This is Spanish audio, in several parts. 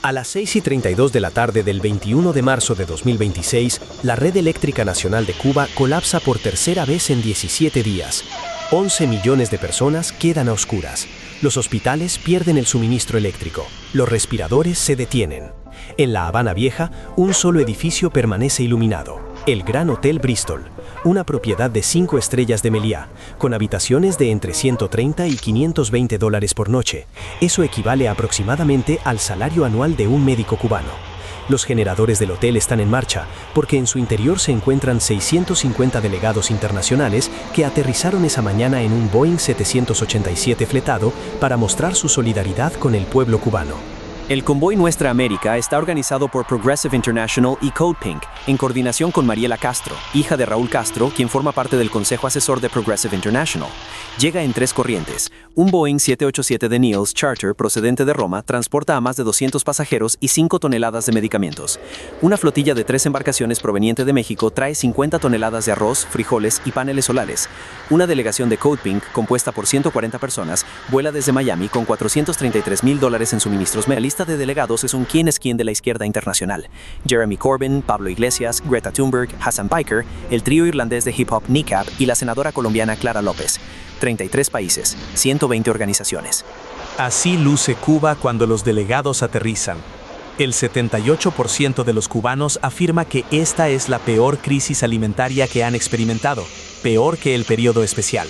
A las 6:32 de la tarde del 21 de marzo de 2026, la red eléctrica nacional de Cuba colapsa por tercera vez en 17 días. 11 millones de personas quedan a oscuras. Los hospitales pierden el suministro eléctrico. Los respiradores se detienen. En La Habana Vieja, un solo edificio permanece iluminado: el Gran Hotel Bristol, una propiedad de 5 estrellas de Meliá, con habitaciones de entre $130 y $520 por noche. Eso equivale aproximadamente al salario anual de un médico cubano. Los generadores del hotel están en marcha, porque en su interior se encuentran 650 delegados internacionales que aterrizaron esa mañana en un Boeing 787 fletado para mostrar su solidaridad con el pueblo cubano. El convoy Nuestra América está organizado por Progressive International y Code Pink, en coordinación con Mariela Castro, hija de Raúl Castro, quien forma parte del consejo asesor de Progressive International. Llega en 3 corrientes. Un Boeing 787 de Niels Charter procedente de Roma transporta a más de 200 pasajeros y 5 toneladas de medicamentos. Una flotilla de 3 embarcaciones proveniente de México trae 50 toneladas de arroz, frijoles y paneles solares. Una delegación de Code Pink, compuesta por 140 personas, vuela desde Miami con $433,000 en suministros. La lista de delegados es un quién es quién de la izquierda internacional: Jeremy Corbyn, Pablo Iglesias, Greta Thunberg, Hassan Piker, el trío irlandés de hip hop Kneecap y la senadora colombiana Clara López. 33 países, 120 organizaciones. Así luce Cuba cuando los delegados aterrizan. El 78% de los cubanos afirma que esta es la peor crisis alimentaria que han experimentado, peor que el periodo especial.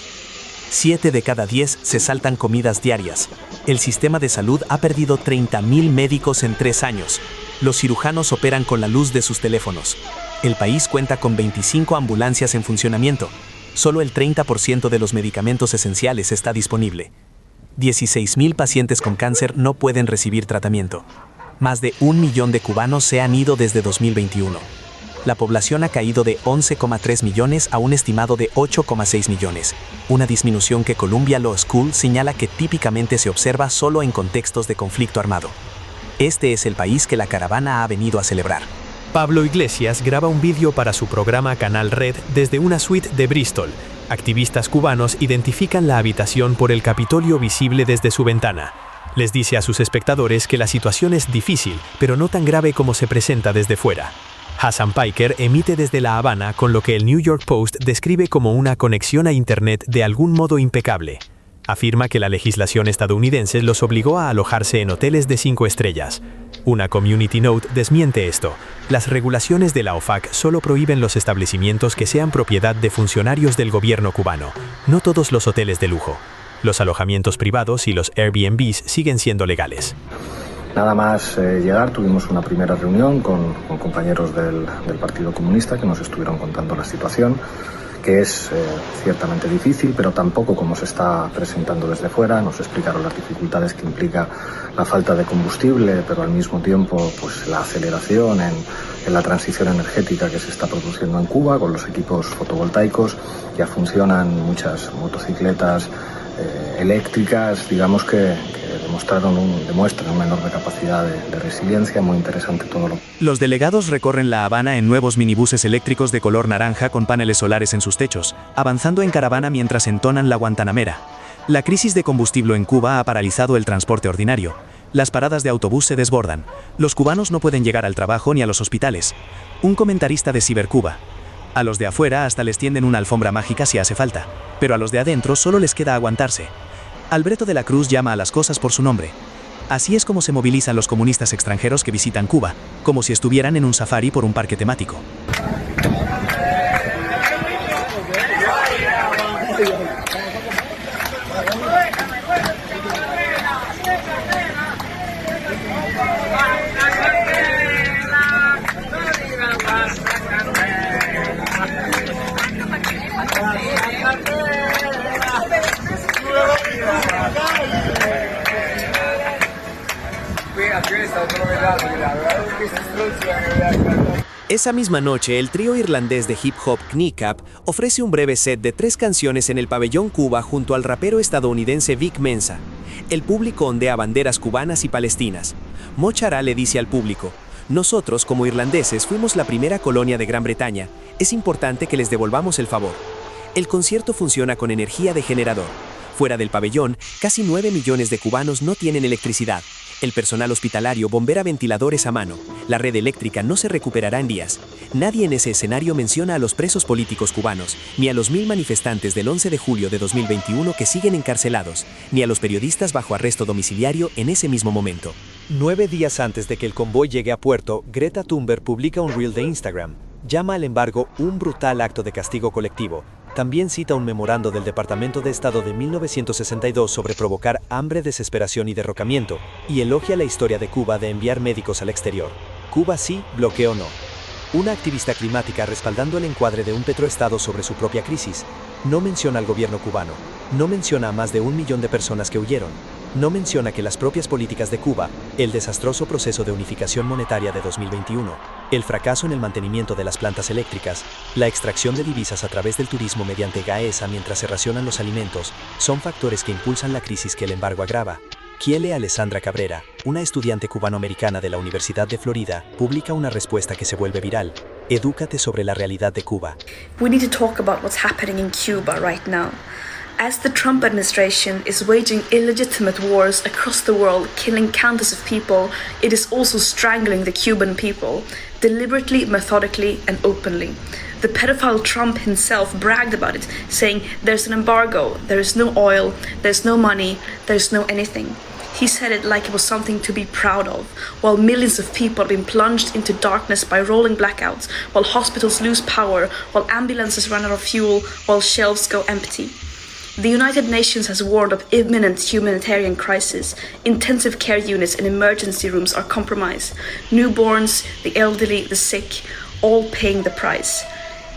7 de cada 10 se saltan comidas diarias. El sistema de salud ha perdido 30,000 médicos en 3 años. Los cirujanos operan con la luz de sus teléfonos. El país cuenta con 25 ambulancias en funcionamiento. Solo el 30% de los medicamentos esenciales está disponible. 16,000 pacientes con cáncer no pueden recibir tratamiento. Más de 1 millón de cubanos se han ido desde 2021. La población ha caído de 11,3 millones a un estimado de 8,6 millones, una disminución que Columbia Law School señala que típicamente se observa solo en contextos de conflicto armado. Este es el país que la caravana ha venido a celebrar. Pablo Iglesias graba un vídeo para su programa Canal Red desde una suite de Bristol. Activistas cubanos identifican la habitación por el Capitolio visible desde su ventana. Les dice a sus espectadores que la situación es difícil, pero no tan grave como se presenta desde fuera. Hassan Piker emite desde La Habana con lo que el New York Post describe como una conexión a Internet de algún modo impecable. Afirma que la legislación estadounidense los obligó a alojarse en hoteles de 5 estrellas. Una community note desmiente esto. Las regulaciones de la OFAC solo prohíben los establecimientos que sean propiedad de funcionarios del gobierno cubano, no todos los hoteles de lujo. Los alojamientos privados y los Airbnbs siguen siendo legales. Nada más llegar, tuvimos una primera reunión con compañeros del Partido Comunista que nos estuvieron contando la situación, que es ciertamente difícil, pero tampoco como se está presentando desde fuera. Nos explicaron las dificultades que implica la falta de combustible, pero al mismo tiempo pues, la aceleración en la transición energética que se está produciendo en Cuba, con los equipos fotovoltaicos. Ya funcionan muchas motocicletas eléctricas, digamos que demuestran una enorme capacidad de resiliencia. Muy interesante todo lo. Los delegados recorren La Habana en nuevos minibuses eléctricos de color naranja con paneles solares en sus techos, avanzando en caravana mientras entonan la Guantanamera. La crisis de combustible en Cuba ha paralizado el transporte ordinario. Las paradas de autobús se desbordan. Los cubanos no pueden llegar al trabajo ni a los hospitales. Un comentarista de Cibercuba: a los de afuera hasta les tienden una alfombra mágica si hace falta, pero a los de adentro solo les queda aguantarse. Alberto de la Cruz llama a las cosas por su nombre. Así es como se movilizan los comunistas extranjeros que visitan Cuba, como si estuvieran en un safari por un parque temático. Esa misma noche, el trío irlandés de hip hop Kneecap ofrece un breve set de 3 canciones en el pabellón Cuba junto al rapero estadounidense Vic Mensa. El público ondea banderas cubanas y palestinas. Mo Chará le dice al público: nosotros, como irlandeses, fuimos la primera colonia de Gran Bretaña. Es importante que les devolvamos el favor. El concierto funciona con energía de generador. Fuera del pabellón, casi 9 millones de cubanos no tienen electricidad. El personal hospitalario bombea ventiladores a mano. La red eléctrica no se recuperará en días. Nadie en ese escenario menciona a los presos políticos cubanos, ni a los 1000 manifestantes del 11 de julio de 2021 que siguen encarcelados, ni a los periodistas bajo arresto domiciliario en ese mismo momento. 9 días antes de que el convoy llegue a puerto, Greta Thunberg publica un reel de Instagram. Llama al embargo un brutal acto de castigo colectivo. También cita un memorando del Departamento de Estado de 1962 sobre provocar hambre, desesperación y derrocamiento, y elogia la historia de Cuba de enviar médicos al exterior. Cuba sí, bloqueo no. Una activista climática respaldando el encuadre de un petroestado sobre su propia crisis. No menciona al gobierno cubano. No menciona a más de 1 millón de personas que huyeron. No menciona que las propias políticas de Cuba, el desastroso proceso de unificación monetaria de 2021, el fracaso en el mantenimiento de las plantas eléctricas, la extracción de divisas a través del turismo mediante GAESA mientras se racionan los alimentos, son factores que impulsan la crisis que el embargo agrava. Kiele Alessandra Cabrera, una estudiante cubanoamericana de la Universidad de Florida, publica una respuesta que se vuelve viral. Edúcate sobre la realidad de Cuba. We need to talk about what's happening in Cuba right now. As the Trump administration is waging illegitimate wars across the world, killing countless of people, it is also strangling the Cuban people, deliberately, methodically, and openly. The pedophile Trump himself bragged about it, saying there's an embargo, there is no oil, there's no money, there's no anything. He said it like it was something to be proud of, while millions of people have been plunged into darkness by rolling blackouts, while hospitals lose power, while ambulances run out of fuel, while shelves go empty. The United Nations has warned of imminent humanitarian crisis. Intensive care units and emergency rooms are compromised. Newborns, the elderly, the sick, all paying the price.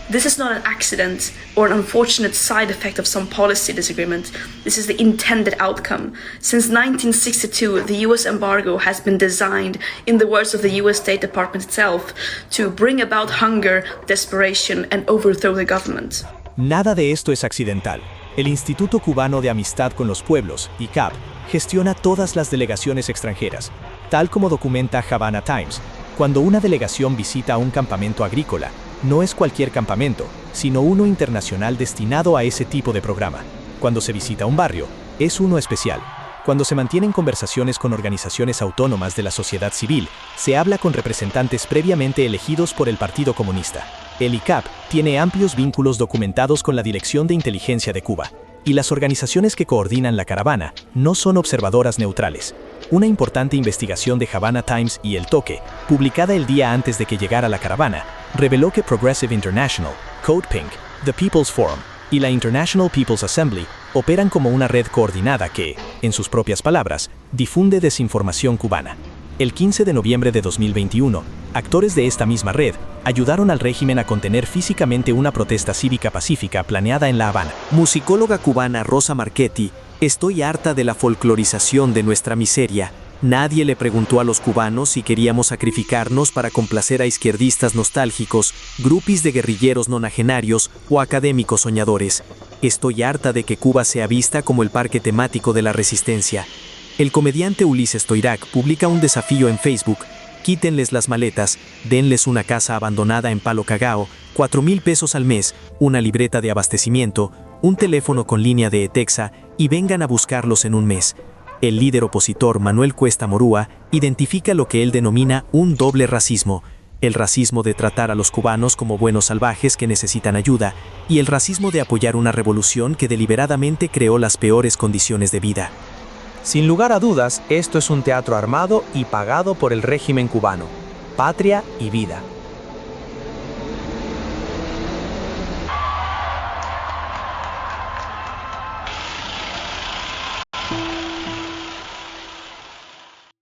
This is not an accident or an unfortunate side effect of some policy disagreement. This is the intended outcome. Since 1962, the US embargo has been designed, in the words of the US State Department itself, to bring about hunger, desperation, and overthrow the government. Nada de esto es accidental. El Instituto Cubano de Amistad con los Pueblos, ICAP, gestiona todas las delegaciones extranjeras, tal como documenta Havana Times. Cuando una delegación visita un campamento agrícola, no es cualquier campamento, sino uno internacional destinado a ese tipo de programa. Cuando se visita un barrio, es uno especial. Cuando se mantienen conversaciones con organizaciones autónomas de la sociedad civil, se habla con representantes previamente elegidos por el Partido Comunista. El ICAP tiene amplios vínculos documentados con la Dirección de Inteligencia de Cuba, y las organizaciones que coordinan la caravana no son observadoras neutrales. Una importante investigación de Havana Times y El Toque, publicada el día antes de que llegara la caravana, reveló que Progressive International, Code Pink, The People's Forum y la International People's Assembly operan como una red coordinada que, en sus propias palabras, difunde desinformación cubana. El 15 de noviembre de 2021, actores de esta misma red ayudaron al régimen a contener físicamente una protesta cívica pacífica planeada en La Habana. Musicóloga cubana Rosa Marchetti, estoy harta de la folclorización de nuestra miseria. Nadie le preguntó a los cubanos si queríamos sacrificarnos para complacer a izquierdistas nostálgicos, grupis de guerrilleros nonagenarios o académicos soñadores. Estoy harta de que Cuba sea vista como el parque temático de la resistencia. El comediante Ulises Toirac publica un desafío en Facebook: quítenles las maletas, denles una casa abandonada en Palo Cagao, 4,000 pesos al mes, una libreta de abastecimiento, un teléfono con línea de ETEXA y vengan a buscarlos en un mes. El líder opositor Manuel Cuesta Morúa identifica lo que él denomina un doble racismo: el racismo de tratar a los cubanos como buenos salvajes que necesitan ayuda, y el racismo de apoyar una revolución que deliberadamente creó las peores condiciones de vida. Sin lugar a dudas, esto es un teatro armado y pagado por el régimen cubano. Patria y vida.